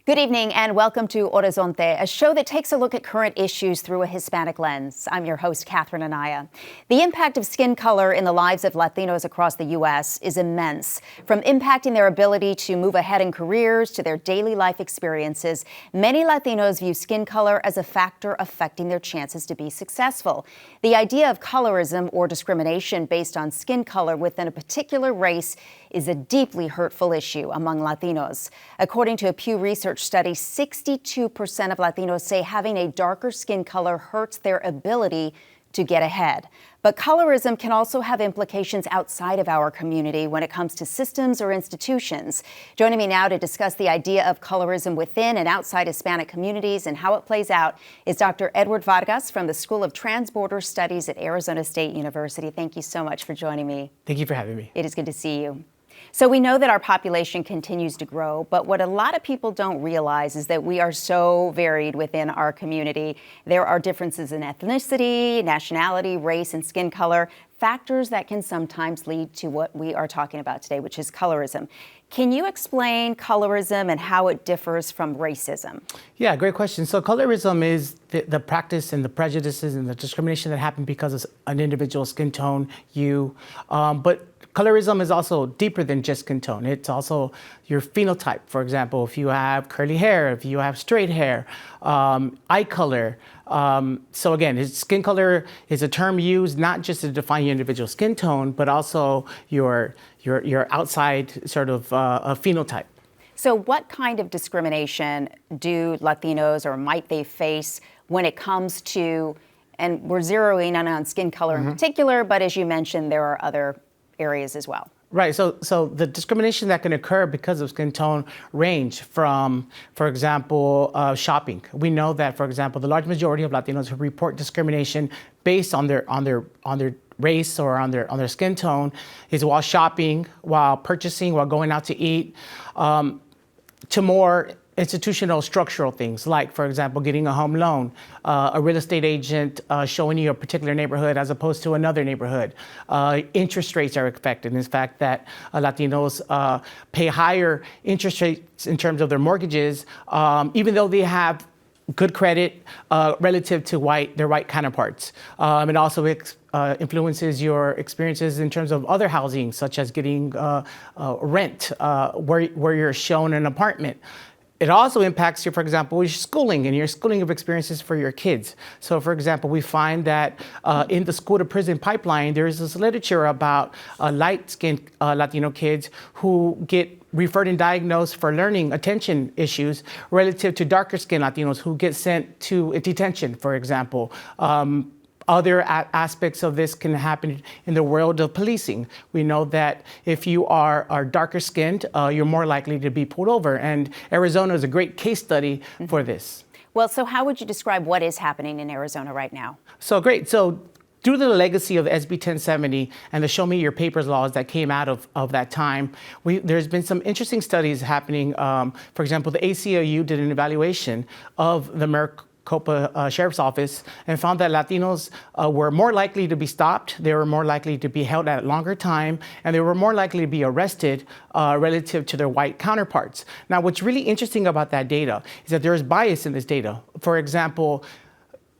Good evening and welcome to Horizonte, a show that takes a look at current issues through a Hispanic lens. I'm your host, Catherine Anaya. The impact of skin color in the lives of Latinos across the U.S. is immense. From impacting their ability to move ahead in careers to their daily life experiences, many Latinos view skin color as a factor affecting their chances to be successful. The idea of colorism or discrimination based on skin color within a particular race is a deeply hurtful issue among Latinos. According to a Pew Research study, 62% of Latinos say having a darker skin color hurts their ability to get ahead. But colorism can also have implications outside of our community when it comes to systems or institutions. Joining me now to discuss the idea of colorism within and outside Hispanic communities and how it plays out is Dr. Edward Vargas from the School of Transborder Studies at Arizona State University. Thank you so much for joining me. Thank you for having me. It is good to see you. So we know that our population continues to grow, but what a lot of people don't realize is that we are so varied within our community. There are differences in ethnicity, nationality, race, and skin color, factors that can sometimes lead to what we are talking about today, which is colorism. Can you explain colorism and how it differs from racism? Yeah, great question. So colorism is the practice and the prejudices and the discrimination that happen because of an individual's skin tone, hue, but colorism is also deeper than just skin tone. It's also your phenotype. For example, if you have curly hair, if you have straight hair, eye color. So again, skin color is a term used not just to define your individual skin tone, but also your outside sort of phenotype. So what kind of discrimination do Latinos or might they face when it comes to, and we're zeroing in on skin color in particular, but as you mentioned, there are other areas as well. Right. So the discrimination that can occur because of skin tone range from, for example, shopping. We know that, for example, the large majority of Latinos who report discrimination based on their race or on their skin tone is while shopping, while purchasing, while going out to eat, to more institutional structural things like, for example, getting a home loan, a real estate agent showing you a particular neighborhood as opposed to another neighborhood. Interest rates are affected. In fact, that Latinos pay higher interest rates in terms of their mortgages, even though they have good credit relative to their white counterparts. It also influences your experiences in terms of other housing, such as getting rent, where you're shown an apartment. It also impacts you, for example, your schooling and your schooling of experiences for your kids. So, for example, we find that in the school to prison pipeline, there is this literature about light-skinned Latino kids who get referred and diagnosed for learning attention issues relative to darker-skinned Latinos who get sent to detention, for example. Other aspects of this can happen in the world of policing. We know that if you are darker skinned, you're more likely to be pulled over. And Arizona is a great case study for this. Well, so how would you describe what is happening in Arizona right now? So great. So due to the legacy of SB 1070 and the Show Me Your Papers laws that came out of that time, there's been some interesting studies happening. For example, the ACLU did an evaluation of the Maricopa Sheriff's Office and found that Latinos were more likely to be stopped, they were more likely to be held at a longer time, and they were more likely to be arrested relative to their white counterparts. Now, what's really interesting about that data is that there is bias in this data. For example,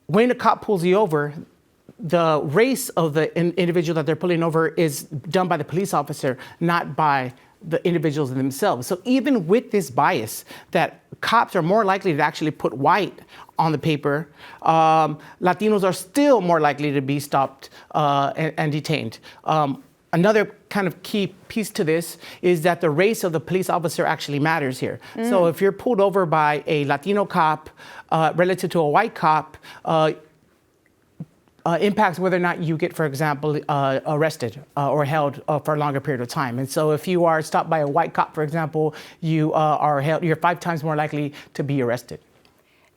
when a cop pulls you over, the race of the individual that they're pulling over is done by the police officer, not by the individuals themselves. So even with this bias that cops are more likely to actually put white on the paper, Latinos are still more likely to be stopped and detained. Another kind of key piece to this is that the race of the police officer actually matters here. So if you're pulled over by a Latino cop relative to a white cop, impacts whether or not you get, for example, arrested or held for a longer period of time. And so if you are stopped by a white cop, for example, you are held, you're 5 times more likely to be arrested.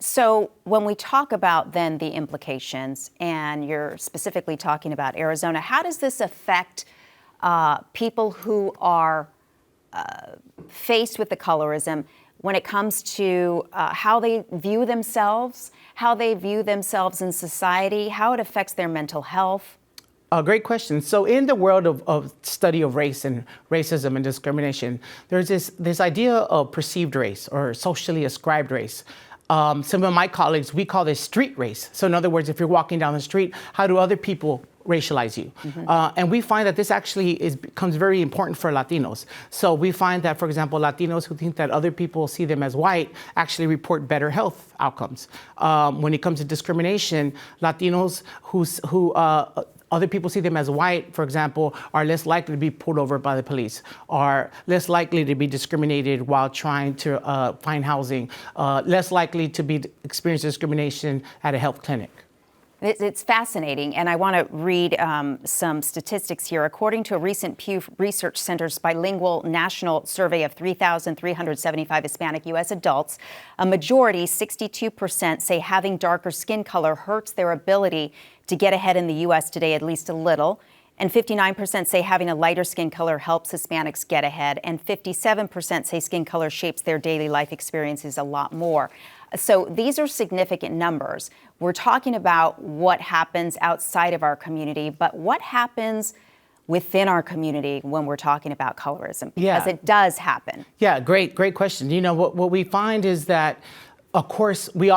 So when we talk about then the implications, and you're specifically talking about Arizona, how does this affect people who are faced with the colorism when it comes to how they view themselves, how they view themselves in society, how it affects their mental health? Great question. So in the world of study of race and racism and discrimination, there's this idea of perceived race or socially ascribed race. Some of my colleagues, we call this street race. So in other words, if you're walking down the street, how do other people racialize you? And we find that this actually becomes very important for Latinos. So we find that, for example, Latinos who think that other people see them as white actually report better health outcomes. When it comes to discrimination, Latinos who other people see them as white, for example, are less likely to be pulled over by the police, are less likely to be discriminated while trying to find housing, less likely to experience discrimination at a health clinic. It's fascinating, and I want to read some statistics here. According to a recent Pew Research Center's bilingual national survey of 3,375 Hispanic U.S. adults, a majority, 62%, say having darker skin color hurts their ability to get ahead in the U.S. today at least a little. And 59% say having a lighter skin color helps Hispanics get ahead. And 57% say skin color shapes their daily life experiences a lot more. So these are significant numbers. We're talking about what happens outside of our community, but what happens within our community when we're talking about colorism? Because it does happen. Yeah, great question. You know, what we find is that, of course, we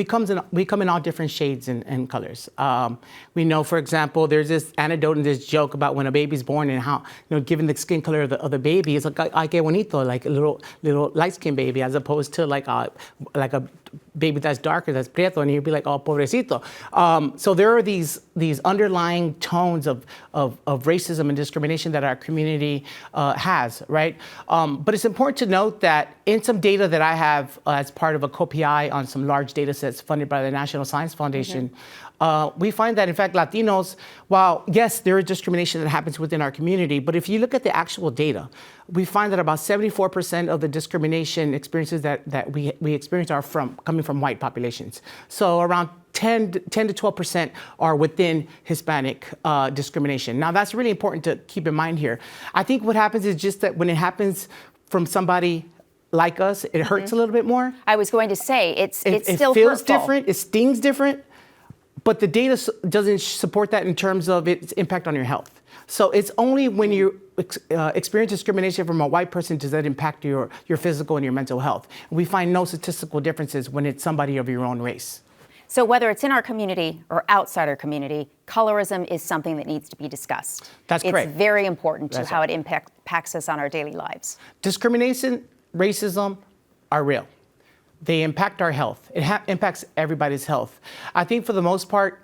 come in all different shades and colors. We know, for example, there's this anecdote and this joke about when a baby's born and how, given the skin color of the baby, it's like ay que bonito, like a little light-skinned baby, as opposed to like a baby that's darker, that's prieto, and you'd be like, oh, pobrecito. So there are these underlying tones of racism and discrimination that our community has, right? But it's important to note that in some data that I have as part of a co-PI on some large data sets funded by the National Science Foundation, we find that, in fact, Latinos, while, yes, there is discrimination that happens within our community, but if you look at the actual data, we find that about 74% of the discrimination experiences that we experience are coming from white populations. So around 10 to 12% are within Hispanic discrimination. Now, that's really important to keep in mind here. I think what happens is just that when it happens from somebody like us, it hurts a little bit more. I was going to say, it still feels hurtful. Different, it stings different. But the data doesn't support that in terms of its impact on your health. So it's only when you experience discrimination from a white person does that impact your physical and your mental health. We find no statistical differences when it's somebody of your own race. So whether it's in our community or outside our community, colorism is something that needs to be discussed. That's correct. It's very important to how it impacts us on our daily lives. Discrimination, racism are real. They impact our health. It impacts everybody's health. I think for the most part,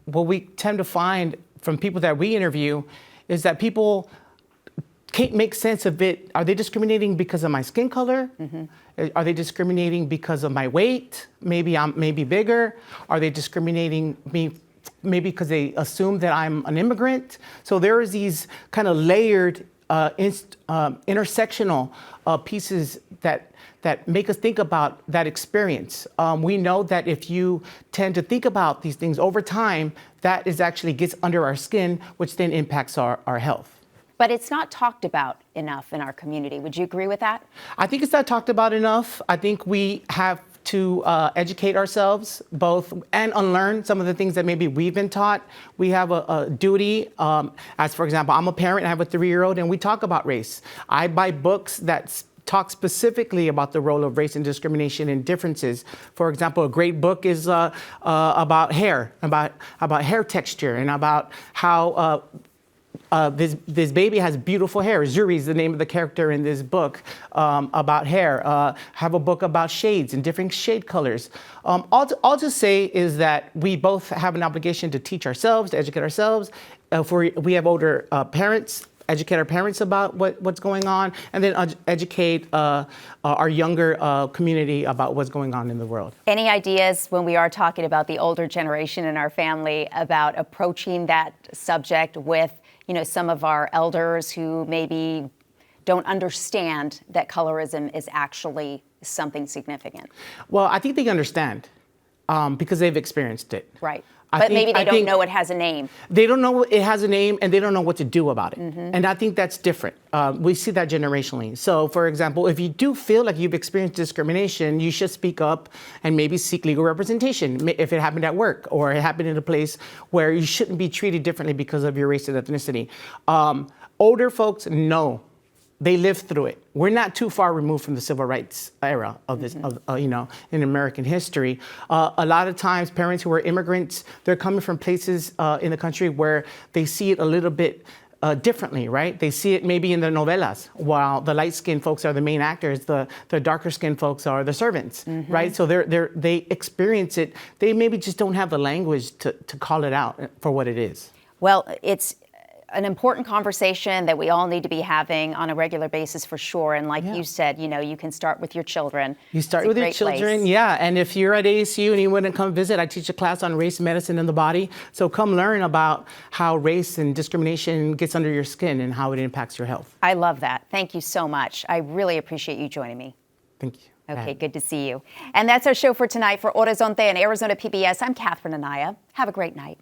what we tend to find from people that we interview is that people can't make sense of it. Are they discriminating because of my skin color? Are they discriminating because of my weight? Maybe I'm bigger. Are they discriminating me maybe because they assume that I'm an immigrant? So there is these kind of layered intersectional pieces that make us think about that experience. We know that if you tend to think about these things over time, that is actually gets under our skin, which then impacts our health. But it's not talked about enough in our community. Would you agree with that? I think it's not talked about enough. I think we have to educate ourselves both and unlearn some of the things that maybe we've been taught. We have a duty, as for example, I'm a parent, I have a 3-year-old, and we talk about race. I buy books that talk specifically about the role of race and discrimination and differences. For example, a great book is about hair, about hair texture, and about how this baby has beautiful hair. Zuri is the name of the character in this book about hair. Have a book about shades and different shade colors. All to say is that we both have an obligation to teach ourselves, to educate ourselves. If we have older parents, educate our parents about what's going on, and then educate our younger community about what's going on in the world. Any ideas when we are talking about the older generation in our family about approaching that subject with some of our elders who maybe don't understand that colorism is actually something significant? Well, I think they understand because they've experienced it. Right. But maybe they don't know it has a name. They don't know it has a name, and they don't know what to do about it. And I think that's different. We see that generationally. So, for example, if you do feel like you've experienced discrimination, you should speak up and maybe seek legal representation if it happened at work or it happened in a place where you shouldn't be treated differently because of your race and ethnicity. Older folks know. They lived through it. We're not too far removed from the civil rights era of this, in American history. A lot of times, parents who are immigrants, they're coming from places in the country where they see it a little bit differently, right? They see it maybe in the novelas, while the light-skinned folks are the main actors, the darker-skinned folks are the servants, right? So they experience it. They maybe just don't have the language to call it out for what it is. Well, it's an important conversation that we all need to be having on a regular basis for sure. And like you said, you can start with your children. You start with your children, place. yeah. And if you're at ASU and you want to come visit, I teach a class on race, medicine, and the body. So come learn about how race and discrimination gets under your skin and how it impacts your health. I love that. Thank you so much. I really appreciate you joining me. Thank you. Okay, good to see you. And that's our show for tonight. For Horizonte and Arizona PBS, I'm Catherine Anaya. Have a great night.